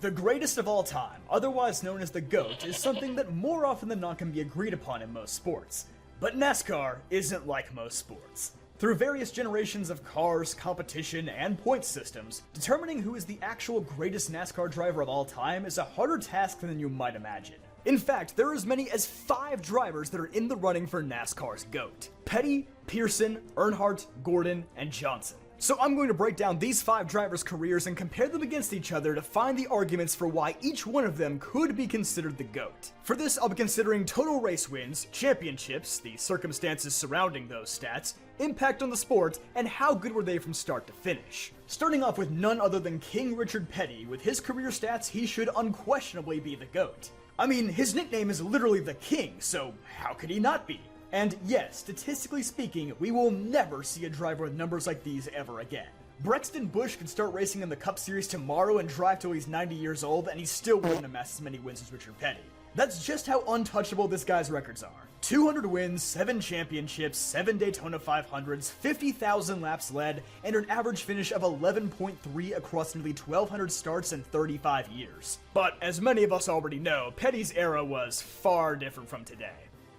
The greatest of all time, otherwise known as the GOAT, is something that more often than not can be agreed upon in most sports. But NASCAR isn't like most sports. Through various generations of cars, competition, and point systems, determining who is the actual greatest NASCAR driver of all time is a harder task than you might imagine. In fact, there are as many as 5 drivers that are in the running for NASCAR's GOAT: Petty, Pearson, Earnhart, Gordon, and Johnson. So I'm going to break down these 5 drivers' careers and compare them against each other to find the arguments for why each one of them could be considered the GOAT. For this, I'll be considering total race wins, championships, the circumstances surrounding those stats, impact on the sport, and how good were they from start to finish. Starting off with none other than King Richard Petty. With his career stats, he should unquestionably be the GOAT. I mean, his nickname is literally the King, so how could he not be? And yes, statistically speaking, we will never see a driver with numbers like these ever again. Brexton Busch could start racing in the Cup Series tomorrow and drive till he's 90 years old, and he still wouldn't amass as many wins as Richard Petty. That's just how untouchable this guy's records are. 200 wins, 7 championships, 7 Daytona 500s, 50,000 laps led, and an average finish of 11.3 across nearly 1,200 starts in 35 years. But as many of us already know, Petty's era was far different from today.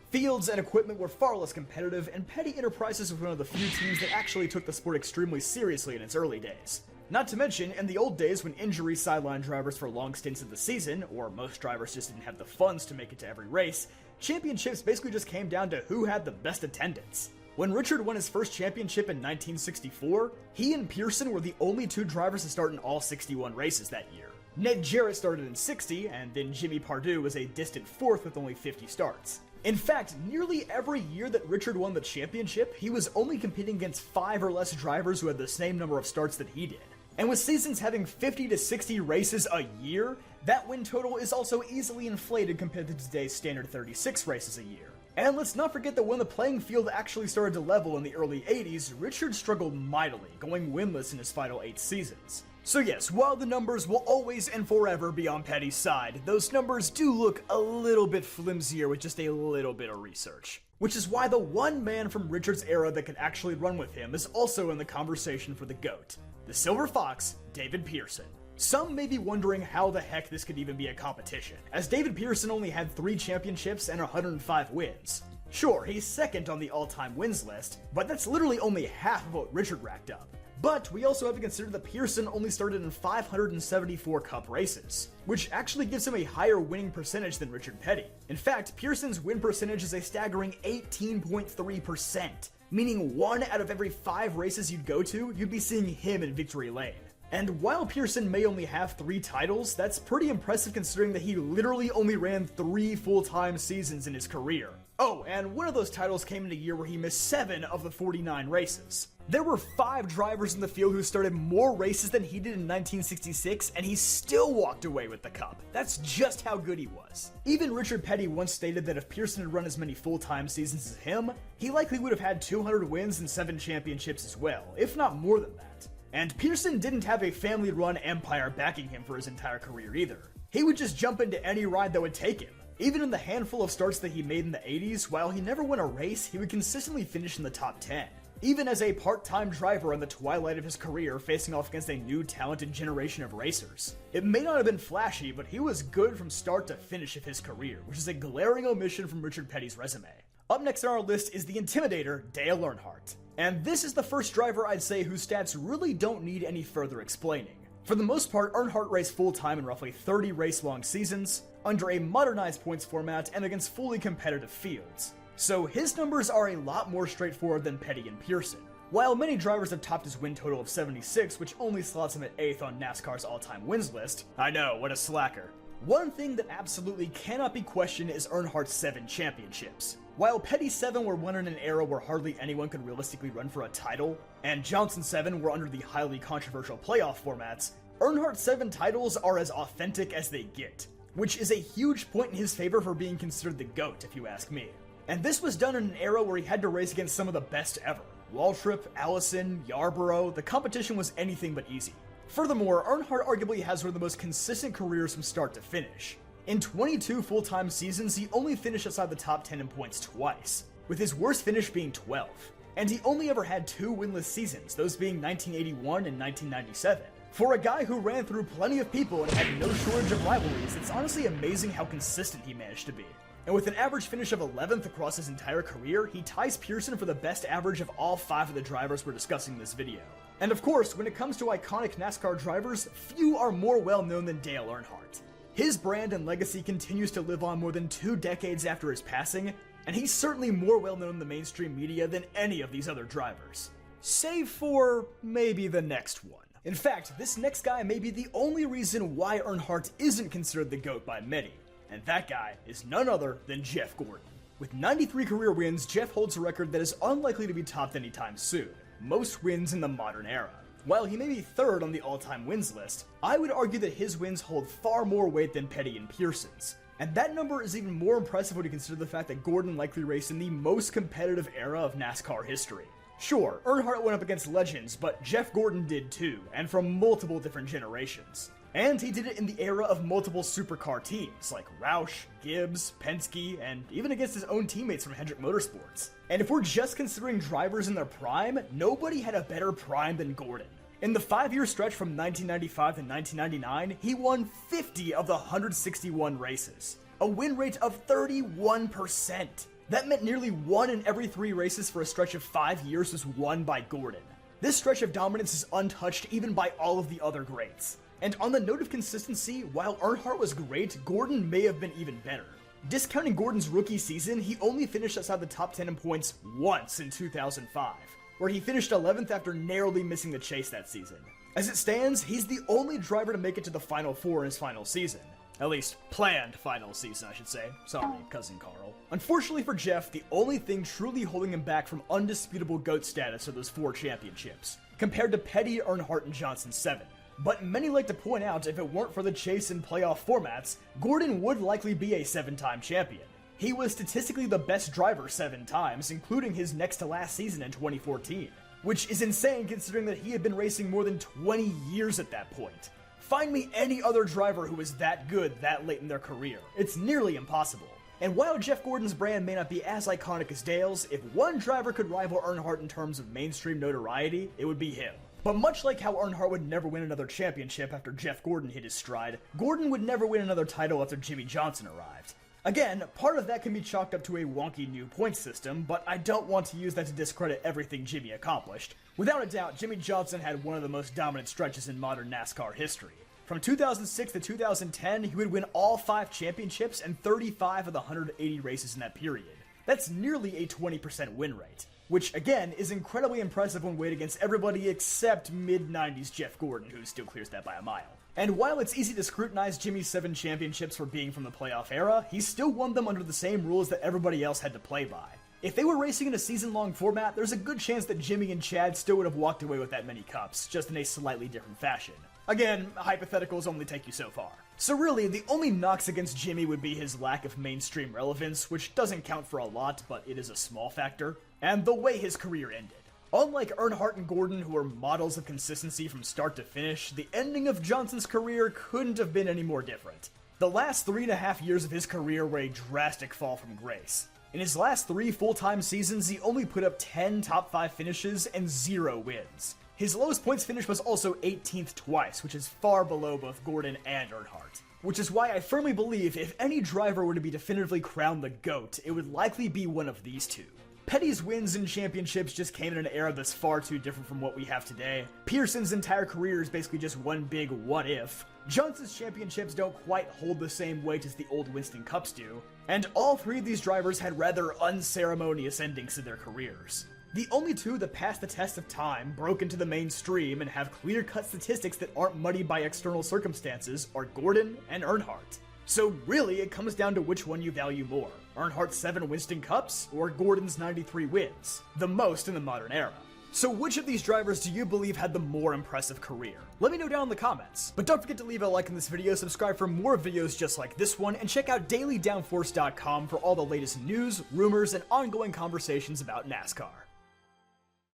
Fields and equipment were far less competitive, and Petty Enterprises was one of the few teams that actually took the sport extremely seriously in its early days. Not to mention, in the old days when injuries sidelined drivers for long stints of the season, or most drivers just didn't have the funds to make it to every race, championships basically just came down to who had the best attendance. When Richard won his first championship in 1964, he and Pearson were the only 2 drivers to start in all 61 races that year. Ned Jarrett started in 60, and then Jimmy Pardue was a distant 4th with only 50 starts. In fact, nearly every year that Richard won the championship, he was only competing against 5 or less drivers who had the same number of starts that he did. And with seasons having 50 to 60 races a year, that win total is also easily inflated compared to today's standard 36 races a year. And let's not forget that when the playing field actually started to level in the early 80s, Richard struggled mightily, going winless in his final 8 seasons. So yes, while the numbers will always and forever be on Petty's side, those numbers do look a little bit flimsier with just a little bit of research. Which is why the one man from Richard's era that could actually run with him is also in the conversation for the GOAT: the Silver Fox, David Pearson. Some may be wondering how the heck this could even be a competition, as David Pearson only had 3 championships and 105 wins. Sure, he's second on the all-time wins list, but that's literally only half of what Richard racked up. But we also have to consider that Pearson only started in 574 Cup races, which actually gives him a higher winning percentage than Richard Petty. In fact, Pearson's win percentage is a staggering 18.3%, meaning 1 out of every 5 races you'd go to, you'd be seeing him in victory lane. And while Pearson may only have 3 titles, that's pretty impressive considering that he literally only ran 3 full-time seasons in his career. Oh, and one of those titles came in a year where he missed 7 of the 49 races. There were 5 drivers in the field who started more races than he did in 1966, and he still walked away with the Cup. That's just how good he was. Even Richard Petty once stated that if Pearson had run as many full-time seasons as him, he likely would have had 200 wins and 7 championships as well, if not more than that. And Pearson didn't have a family-run empire backing him for his entire career either. He would just jump into any ride that would take him. Even in the handful of starts that he made in the 80s, while he never won a race, he would consistently finish in the top 10. Even as a part-time driver in the twilight of his career, facing off against a new talented generation of racers. It may not have been flashy, but he was good from start to finish of his career, which is a glaring omission from Richard Petty's resume. Up next on our list is the Intimidator, Dale Earnhardt. And this is the first driver I'd say whose stats really don't need any further explaining. For the most part, Earnhardt raced full-time in roughly 30 race-long seasons, under a modernized points format and against fully competitive fields. So his numbers are a lot more straightforward than Petty and Pearson. While many drivers have topped his win total of 76, which only slots him at 8th on NASCAR's all-time wins list, I know, what a slacker. One thing that absolutely cannot be questioned is Earnhardt's 7 championships. While Petty's 7 were won in an era where hardly anyone could realistically run for a title, and Johnson's 7 were under the highly controversial playoff formats, Earnhardt's 7 titles are as authentic as they get, which is a huge point in his favor for being considered the GOAT, if you ask me. And this was done in an era where he had to race against some of the best ever. Waltrip, Allison, Yarborough, the competition was anything but easy. Furthermore, Earnhardt arguably has one of the most consistent careers from start to finish. In 22 full-time seasons, he only finished outside the top 10 in points twice, with his worst finish being 12. And he only ever had 2 winless seasons, those being 1981 and 1997. For a guy who ran through plenty of people and had no shortage of rivalries, it's honestly amazing how consistent he managed to be. And with an average finish of 11th across his entire career, he ties Pearson for the best average of all 5 of the drivers we're discussing in this video. And of course, when it comes to iconic NASCAR drivers, few are more well known than Dale Earnhardt. His brand and legacy continues to live on more than 2 decades after his passing, and he's certainly more well known in the mainstream media than any of these other drivers. Save for maybe the next one. In fact, this next guy may be the only reason why Earnhardt isn't considered the GOAT by many, and that guy is none other than Jeff Gordon. With 93 career wins, Jeff holds a record that is unlikely to be topped anytime soon, most wins in the modern era. While he may be 3rd on the all-time wins list, I would argue that his wins hold far more weight than Petty and Pearson's. And that number is even more impressive when you consider the fact that Gordon likely raced in the most competitive era of NASCAR history. Sure, Earnhardt went up against legends, but Jeff Gordon did too, and from multiple different generations. And he did it in the era of multiple supercar teams, like Roush, Gibbs, Penske, and even against his own teammates from Hendrick Motorsports. And if we're just considering drivers in their prime, nobody had a better prime than Gordon. In the 5-year stretch from 1995 to 1999, he won 50 of the 161 races, a win rate of 31%. That meant nearly 1 in every 3 races for a stretch of 5 years was won by Gordon. This stretch of dominance is untouched even by all of the other greats. And on the note of consistency, while Earnhardt was great, Gordon may have been even better. Discounting Gordon's rookie season, he only finished outside the top 10 in points once in 2005, where he finished 11th after narrowly missing the chase that season. As it stands, he's the only driver to make it to the Final Four in his final season. At least, planned final season, I should say. Sorry, cousin Carl. Unfortunately for Jeff, the only thing truly holding him back from undisputable GOAT status are those 4 championships, compared to Petty, Earnhardt, and Johnson's 7. But many like to point out if it weren't for the chase and playoff formats, Gordon would likely be a 7-time champion. He was statistically the best driver 7 times, including his next to last season in 2014, which is insane considering that he had been racing more than 20 years at that point. Find me any other driver who is that good that late in their career. It's nearly impossible. And while Jeff Gordon's brand may not be as iconic as Dale's, if one driver could rival Earnhardt in terms of mainstream notoriety, it would be him. But much like how Earnhardt would never win another championship after Jeff Gordon hit his stride, Gordon would never win another title after Jimmie Johnson arrived. Again, part of that can be chalked up to a wonky new point system, but I don't want to use that to discredit everything Jimmie accomplished. Without a doubt, Jimmie Johnson had one of the most dominant stretches in modern NASCAR history. From 2006 to 2010, he would win all 5 championships and 35 of the 180 races in that period. That's nearly a 20% win rate, which again is incredibly impressive when weighed against everybody except mid-90s Jeff Gordon, who still clears that by a mile. And while it's easy to scrutinize Jimmie's 7 championships for being from the playoff era, he still won them under the same rules that everybody else had to play by. If they were racing in a season-long format, there's a good chance that Jimmie and Chad still would have walked away with that many cups, just in a slightly different fashion. Again, hypotheticals only take you so far. So really, the only knocks against Jimmie would be his lack of mainstream relevance, which doesn't count for a lot, but it is a small factor, and the way his career ended. Unlike Earnhardt and Gordon, who were models of consistency from start to finish, the ending of Johnson's career couldn't have been any more different. The last 3.5 years of his career were a drastic fall from grace. In his last 3 full-time seasons, he only put up 10 top 5 finishes and 0 wins. His lowest points finish was also 18th twice, which is far below both Gordon and Earnhardt. Which is why I firmly believe if any driver were to be definitively crowned the GOAT, it would likely be one of these 2. Petty's wins and championships just came in an era that's far too different from what we have today. Pearson's entire career is basically just one big what if. Johnson's championships don't quite hold the same weight as the old Winston Cups do. And all 3 of these drivers had rather unceremonious endings to their careers. The only 2 that pass the test of time, broke into the mainstream, and have clear-cut statistics that aren't muddied by external circumstances are Gordon and Earnhardt. So really, it comes down to which one you value more, Earnhardt's 7 Winston Cups or Gordon's 93 wins, the most in the modern era. So which of these drivers do you believe had the more impressive career? Let me know down in the comments. But don't forget to leave a like in this video, subscribe for more videos just like this one, and check out dailydownforce.com for all the latest news, rumors, and ongoing conversations about NASCAR.